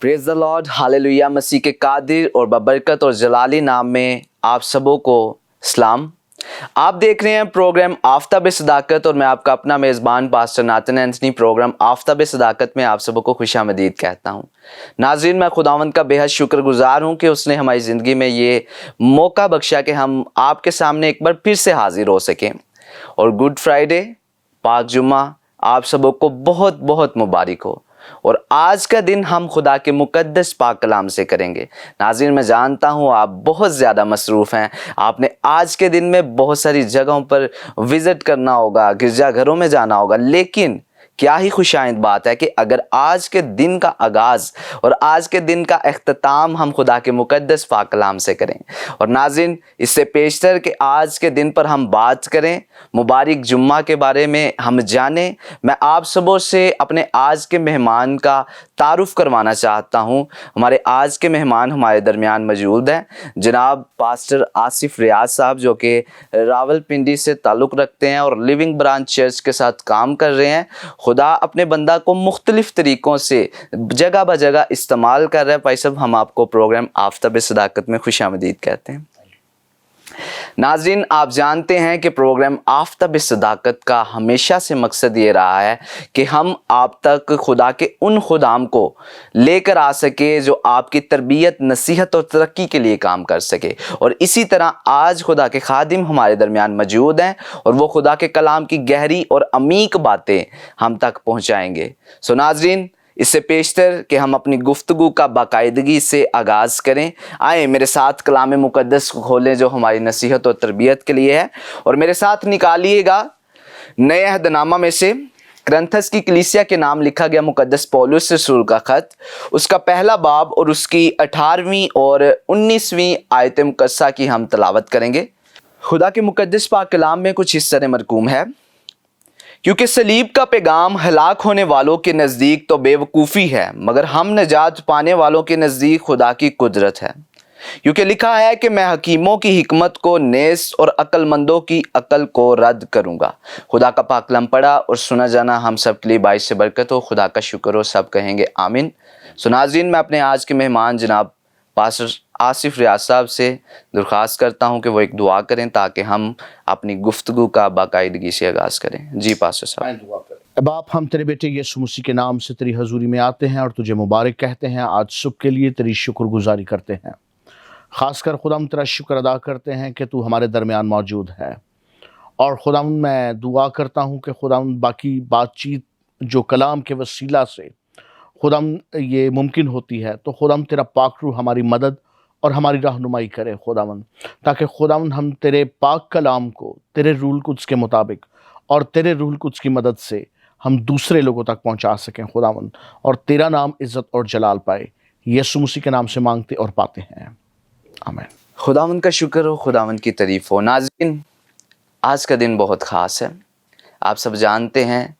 Praise the lord, hallelujah. मसीह के कादिर और बबरकत और जलाली नाम में आप सबों को सलाम। आप देख रहे हैं प्रोग्राम आफ़ताब सदाकत और मैं आपका अपना मेज़बान pastor Nathan Anthony programme Aftab सदाकत में आप सबों को खुशामदीद कहता हूं। नाज़रीन, मैं खुदावंद का बेहद शुक्रगुजार हूं कि उसने हमारी ज़िंदगी में ये मौका बख्शा कि हम आपके सामने एक बार फिर से हाजिर हो सकें। और गुड फ्राइडे, पाक जुम्मा आप सबों को बहुत बहुत मुबारक हो। और आज का दिन हम खुदा के मुकद्दस पाक कलाम से करेंगे। नाज़रीन, मैं जानता हूँ आप बहुत ज़्यादा मसरूफ़ हैं, आपने आज के दिन में बहुत सारी जगहों पर विज़िट करना होगा, गिरजाघरों में जाना होगा, लेकिन क्या ही खुशाइंद बात है कि अगर आज के दिन का आगाज़ और आज के दिन का इख्तिताम हम खुदा के मुकद्दस पाक कलाम से करें। और नाज़रीन, इससे पेशतर कि आज के दिन पर हम बात करें, मुबारक जुम्मा के बारे में हम जानें, मैं आप सबों से अपने आज के मेहमान का तारुफ करवाना चाहता हूं। हमारे आज के मेहमान हमारे दरमियान मौजूद हैं जनाब पास्टर आसिफ रियाज साहब, जो कि रावलपिंडी से ताल्लुक़ रखते हैं और लिविंग ब्रांच चर्च के साथ काम कर रहे हैं। खुदा अपने बंदा को मुख्तलिफ तरीक़ों से जगह ब जगह इस्तेमाल कर रहा है। भाई साहब, हम आपको प्रोग्राम आफ़ताब सदाकत में खुशामदीद कहते हैं। नाज़रीन, आप जानते हैं कि प्रोग्राम आफ़ताब सदाकत का हमेशा से मकसद ये रहा है कि हम आप तक खुदा के उन खुदाम को लेकर आ सके जो आपकी तरबियत, नसीहत और तरक्की के लिए काम कर सके। और इसी तरह आज खुदा के खादिम हमारे दरमियान मौजूद हैं और वो खुदा के कलाम की गहरी और अमीक बातें हम तक पहुँचाएँगे। सो नाज़रीन, इससे पेशतर कि हम अपनी गुफ्तगू का बाकायदगी से आगाज़ करें। आए मेरे साथ कलाम मुकद्दस को खोलें जो हमारी नसीहत और तरबियत के लिए है, और मेरे साथ निकालिएगा नए अहदनामा में से करंथस की कलीसिया के नाम लिखा गया मुकद्दस पौलुस रसूल का ख़त, उसका पहला बाब और उसकी 18वीं और 19वीं आयत मुकद्दसा की हम तलावत करेंगे। खुदा के मुकद्दस पाक कलाम में कुछ इस तरह मरकूम है, क्योंकि सलीब का पैगाम हलाक होने वालों के नज़दीक तो बेवकूफ़ी है, मगर हम नजात पाने वालों के नज़दीक खुदा की कुदरत है। क्योंकि लिखा है कि मैं हकीमों की हिकमत को नेस और अक्लमंदों की अकल को रद्द करूँगा। खुदा का पाक कलाम पढ़ा और सुना जाना हम सब के लिए बाइस से बरकत हो। खुदा का शुक्र हो, सब कहेंगे आमीन। सो नाज़रीन, मैं अपने आज के मेहमान जनाब पास्टर आसिफ रियाज साहब से दरख्वास्त करता हूं कि वो एक दुआ करें ताकि हम अपनी गुफ्तगू का बाकायदगी से आगाज़ करें। जी पास्टर साहब। बाप, हम तेरे बेटे यीशु मसीह के नाम से तेरी हजूरी में आते हैं और तुझे मुबारक कहते हैं। आज सुबह के लिए तेरी शुक्रगुजारी करते हैं। ख़ासकर खुदाम तेरा शुक्र अदा करते हैं कि तू हमारे दरमियान मौजूद है। और खुदाम, मैं दुआ करता हूँ कि खुदाम बाकी बातचीत जो कलाम के वसीला से खुदाम ये मुमकिन होती है, तो खुदाम तेरा पाक रूह हमारी मदद और हमारी रहनुमाई करे खुदावन, ताकि खुदावन हम तेरे पाक कलाम को तेरे रूल कुद्स के मुताबिक और तेरे रूल कुद्स की मदद से हम दूसरे लोगों तक पहुंचा सकें खुदावन, और तेरा नाम इज़्ज़त और जलाल पाए। यीशु मसीह के नाम से मांगते और पाते हैं, आमीन। खुदावन का शुक्र हो, खुदावन की तारीफ़ हो। नाज़रीन, आज का दिन बहुत ख़ास है। आप सब जानते हैं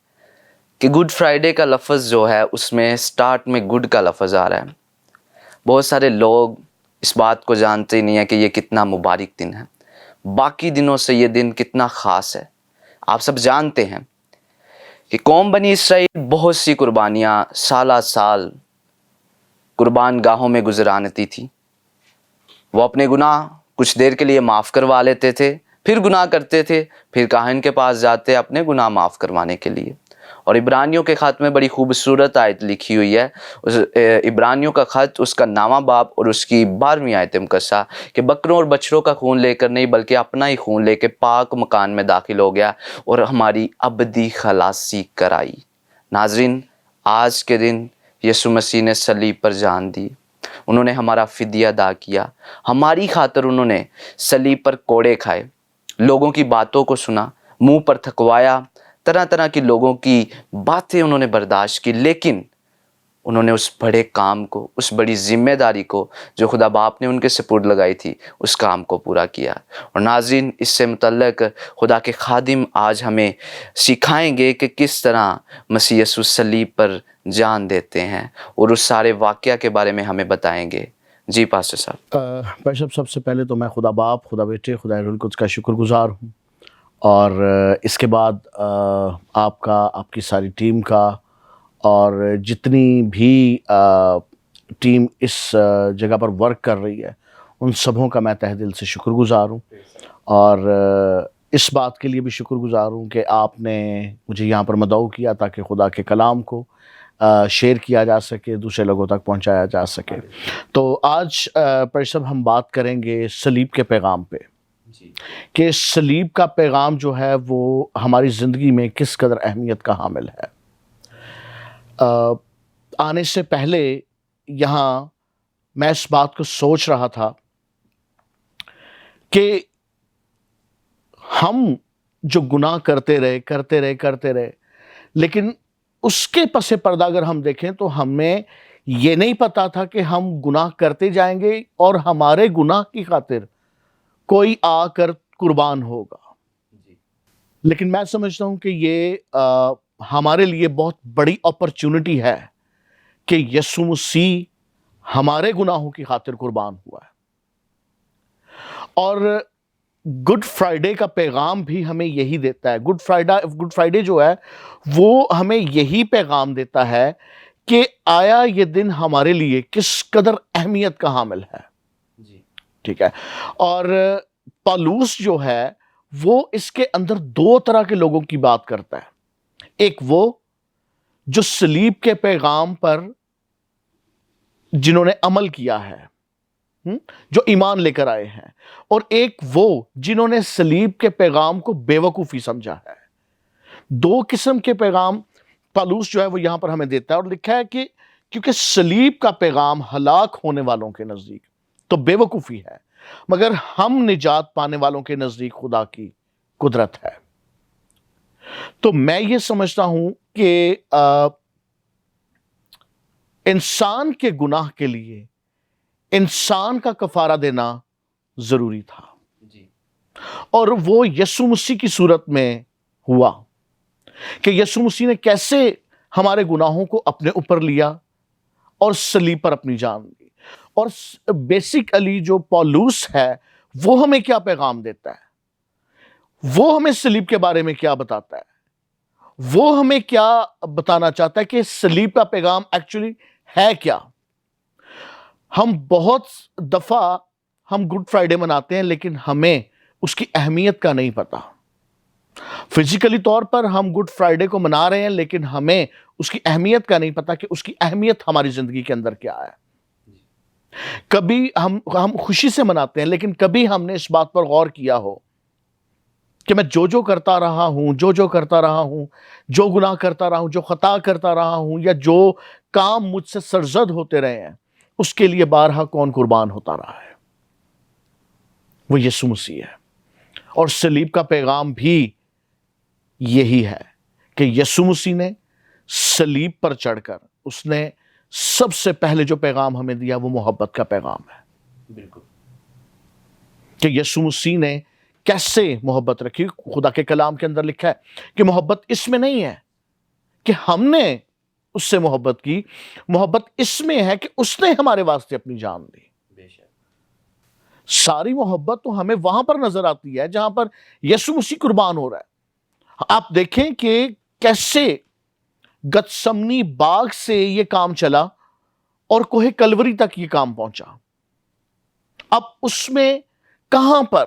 कि गुड फ्राइडे का लफ्ज़ जो है उसमें स्टार्ट में गुड का लफ्ज़ आ रहा है। बहुत सारे लोग इस बात को जानते ही नहीं है कि ये कितना मुबारक दिन है, बाकी दिनों से ये दिन कितना ख़ास है। आप सब जानते हैं कि कौम बनी इसराइल बहुत सी कुर्बानियाँ साला साल कुर्बान गाहों में गुजरानती थी। वो अपने गुनाह कुछ देर के लिए माफ़ करवा लेते थे, फिर गुनाह करते थे, फिर काहिन के पास जाते अपने गुनाह माफ़ करवाने के लिए। और इब्रानियों के ख़त में बड़ी खूबसूरत आयत लिखी हुई है। उस इब्रानियों का ख़त, उसका नामा बाब और उसकी 12वीं आयत मुकद्दसा कि बकरों और बछड़ों का खून लेकर नहीं बल्कि अपना ही खून लेकर पाक मकान में दाखिल हो गया और हमारी अबदी खलासी कराई। नाज़रीन, आज के दिन यीशु मसीह ने सलीब पर जान दी। उन्होंने हमारा फ़िदिया अदा किया। हमारी खातिर उन्होंने सलीब पर कोड़े खाए, लोगों की बातों को सुना, मुँह पर थकवाया, तरह तरह की लोगों की बातें उन्होंने बर्दाश्त की, लेकिन उन्होंने उस बड़े काम को, उस बड़ी जिम्मेदारी को जो खुदा बाप ने उनके सपुर्द लगाई थी, उस काम को पूरा किया। और नाज़रीन, इससे मुतल्लक खुदा के खादिम आज हमें सिखाएंगे कि किस तरह मसीह यीशु सलीब पर जान देते हैं, और उस सारे वाक़या के बारे में हमें बताएंगे। जी पास्टर साहब। भाई साहब, सबसे पहले तो मैं खुदा बाप, खुदा बेटे, खुदा रूल कुद्स का शुक्रगुजार हूँ, और इसके बाद आपका, आपकी सारी टीम का, और जितनी भी ٹیم اس جگہ پر ورک کر رہی ہے، ان سبوں کا میں تہ دل سے شکر گزار ہوں، اور اس بات کے لیے بھی شکر گزار ہوں کہ آپ نے مجھے یہاں پر مدعو کیا تاکہ خدا کے کلام کو شیئر کیا جا سکے، دوسرے لوگوں تک پہنچایا جا سکے۔ تو آج پیر صاحب ہم بات کریں گے صلیب کے پیغام پہ، کہ صلیب کا پیغام جو ہے وہ ہماری زندگی میں کس قدر اہمیت کا حامل ہے۔ آنے سے پہلے یہاں میں اس بات کو سوچ رہا تھا کہ ہم جو گناہ کرتے رہے لیکن اس کے پس پردہ اگر ہم دیکھیں تو ہمیں یہ نہیں پتا تھا کہ ہم گناہ کرتے جائیں گے اور ہمارے گناہ کی خاطر کوئی آ کر قربان ہوگا۔ لیکن میں سمجھتا ہوں کہ یہ ہمارے لیے بہت بڑی اپرچونٹی ہے کہ یسوع مسیح ہمارے گناہوں کی خاطر قربان ہوا ہے، اور گڈ فرائیڈے کا پیغام بھی ہمیں یہی دیتا ہے۔ گڈ فرائیڈے جو ہے وہ ہمیں یہی پیغام دیتا ہے کہ آیا یہ دن ہمارے لیے کس قدر اہمیت کا حامل ہے۔ ٹھیک ہے، اور پالوس جو ہے وہ اس کے اندر دو طرح کے لوگوں کی بات کرتا ہے، ایک وہ جو صلیب کے پیغام پر جنہوں نے عمل کیا ہے، جو ایمان لے کر آئے ہیں، اور ایک وہ جنہوں نے صلیب کے پیغام کو بے وقوفی سمجھا ہے۔ دو قسم کے پیغام پالوس جو ہے وہ یہاں پر ہمیں دیتا ہے، اور لکھا ہے کہ کیونکہ صلیب کا پیغام ہلاک ہونے والوں کے نزدیک تو بے وقوفی ہے، مگر ہم نجات پانے والوں کے نزدیک خدا کی قدرت ہے۔ تو میں یہ سمجھتا ہوں کہ انسان کے گناہ کے لیے انسان کا کفارہ دینا ضروری تھا، اور وہ یسوع مسیح کی صورت میں ہوا کہ یسوع مسیح نے کیسے ہمارے گناہوں کو اپنے اوپر لیا اور صلیب پر اپنی جان دی۔ اور بیسیکلی جو پالوس ہے وہ ہمیں کیا پیغام دیتا ہے، وہ ہمیں صلیب کے بارے میں کیا بتاتا ہے، وہ ہمیں کیا بتانا چاہتا ہے کہ صلیب کا پیغام ایکچولی ہے کیا۔ ہم بہت دفعہ ہم گڈ فرائیڈے مناتے ہیں لیکن ہمیں اس کی اہمیت کا نہیں پتا۔ فزیکلی طور پر ہم گڈ فرائیڈے کو منا رہے ہیں لیکن ہمیں اس کی اہمیت کا نہیں پتا کہ اس کی اہمیت ہماری زندگی کے اندر کیا ہے۔ کبھی ہم خوشی سے مناتے ہیں لیکن کبھی ہم نے اس بات پر غور کیا ہو کہ میں جو کرتا رہا ہوں، جو گناہ کرتا رہا ہوں، جو خطا کرتا رہا ہوں، یا جو کام مجھ سے سرزد ہوتے رہے ہیں، اس کے لیے بارہا کون قربان ہوتا رہا ہے؟ وہ یسوع مسیح ہے۔ اور صلیب کا پیغام بھی یہی ہے کہ یسوع مسیح نے صلیب پر چڑھ کر اس نے سب سے پہلے جو پیغام ہمیں دیا وہ محبت کا پیغام ہے۔ بالکل، کہ یسوع مسیح نے کیسے محبت رکھی۔ خدا کے کلام کے اندر لکھا ہے کہ محبت اس میں نہیں ہے کہ ہم نے اس سے محبت کی، محبت اس میں ہے کہ اس نے ہمارے واسطے اپنی جان دی۔ ساری محبت تو ہمیں وہاں پر نظر آتی ہے جہاں پر یسوع مسیح قربان ہو رہا ہے۔ آپ دیکھیں کہ کیسے گتسمنی باغ سے یہ کام چلا اور کوہ کلوری تک یہ کام پہنچا۔ اب اس میں کہاں پر،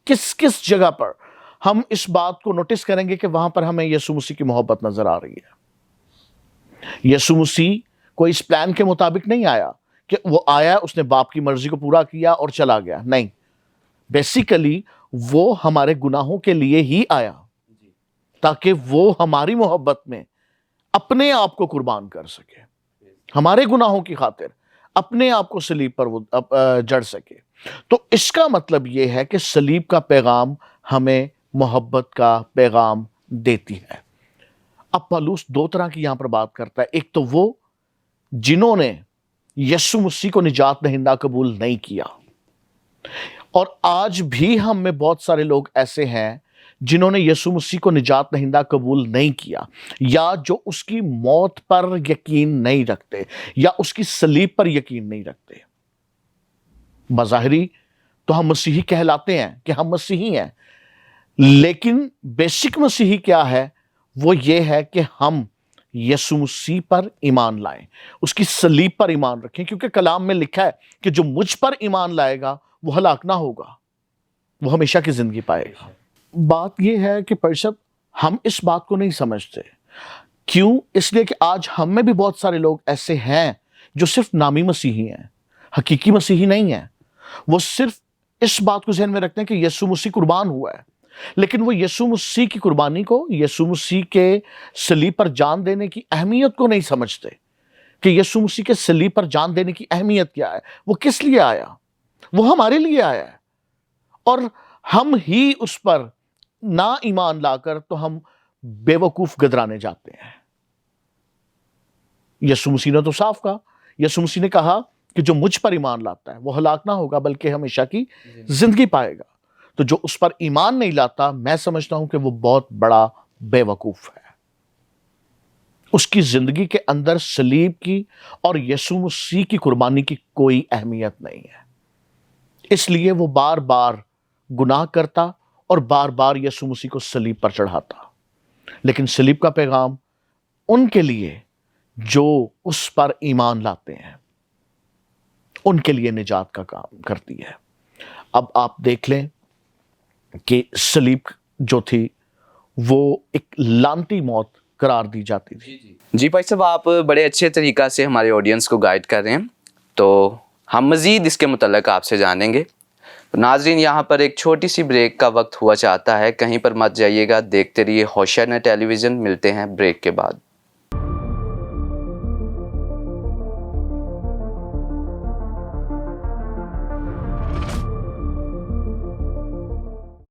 کس جگہ پر ہم اس بات کو نوٹس کریں گے کہ وہاں پر ہمیں یسوع مسیح کی محبت نظر آ رہی ہے۔ یسوع مسیح کوئی اس پلان کے مطابق نہیں آیا کہ وہ آیا، اس نے باپ کی مرضی کو پورا کیا اور چلا گیا، نہیں۔ بیسیکلی وہ ہمارے گناہوں کے لیے ہی آیا تاکہ وہ ہماری محبت میں اپنے آپ کو قربان کر سکے، ہمارے گناہوں کی خاطر اپنے آپ کو صلیب پر وہ جڑ سکے۔ تو اس کا مطلب یہ ہے کہ صلیب کا پیغام ہمیں محبت کا پیغام دیتی ہے۔ اب پالوس دو طرح کی یہاں پر بات کرتا ہے، ایک تو وہ جنہوں نے یسوع مسیح کو نجات دہندہ قبول نہیں کیا، اور آج بھی ہم میں بہت سارے لوگ ایسے ہیں جنہوں نے یسوع مسیح کو نجات دہندہ قبول نہیں کیا، یا جو اس کی موت پر یقین نہیں رکھتے، یا اس کی صلیب پر یقین نہیں رکھتے۔ بظاہری تو ہم مسیحی کہلاتے ہیں کہ ہم مسیحی ہیں، لیکن بیسک مسیحی کیا ہے؟ وہ یہ ہے کہ ہم यसु मसीह पर ईमान लाएं, उसकी सलीब पर ईमान रखें, क्योंकि कलाम में लिखा है कि जो मुझ पर ईमान लाएगा वो हलाक ना होगा, वो हमेशा की जिंदगी पाएगा। बात यह है कि परिषद हम इस बात को नहीं समझते। क्यों? इसलिए कि आज हम में भी बहुत सारे लोग ऐसे हैं जो सिर्फ नामी मसीही हैं, हकीकी मसीही नहीं है। वो सिर्फ इस बात को ज़हन में रखते हैं कि यीशु मसीह कुर्बान हुआ है, लेकिन वो यीशु मसीह की कुर्बानी को, यीशु मसीह के सलीब पर जान देने की अहमियत को नहीं समझते कि यीशु मसीह के सलीब पर जान देने की अहमियत क्या है, वो किस लिए आया। वो हमारे लिए आया है, और हम ही उस पर ना ईमान लाकर तो हम बेवकूफ गदराने जाते हैं। यीशु मसीह ने तो साफ कहा, यीशु मसीह ने कहा कि जो मुझ पर ईमान लाता है वो हलाक ना होगा बल्कि हमेशा की जिंदगी पाएगा। तो जो उस पर ईमान नहीं लाता, मैं समझता हूं कि वो बहुत बड़ा बेवकूफ है। उसकी जिंदगी के अंदर सलीब की और यीशु मसीह की कुर्बानी की कोई अहमियत नहीं है, इसलिए वो बार बार गुनाह करता और बार बार यीशु मसीह को सलीब पर चढ़ाता। लेकिन सलीब का पैगाम उनके लिए जो उस पर ईमान लाते हैं, उनके लिए निजात का काम करती है। अब आप देख लें कि सलीब जो थी वो एक लानती मौत करार दी जाती थी। जी भाई साहब, आप बड़े अच्छे तरीक़ा से हमारे ऑडियंस को गाइड कर रहे हैं, तो हम मज़ीद इसके मुतल्लिक़ आपसे जानेंगे। नाज़रीन, यहाँ पर एक छोटी सी ब्रेक का वक्त हुआ चाहता है, कहीं पर मत जाइएगा, देखते रहिए होशियाना टेलीविज़न। मिलते हैं ब्रेक के बाद।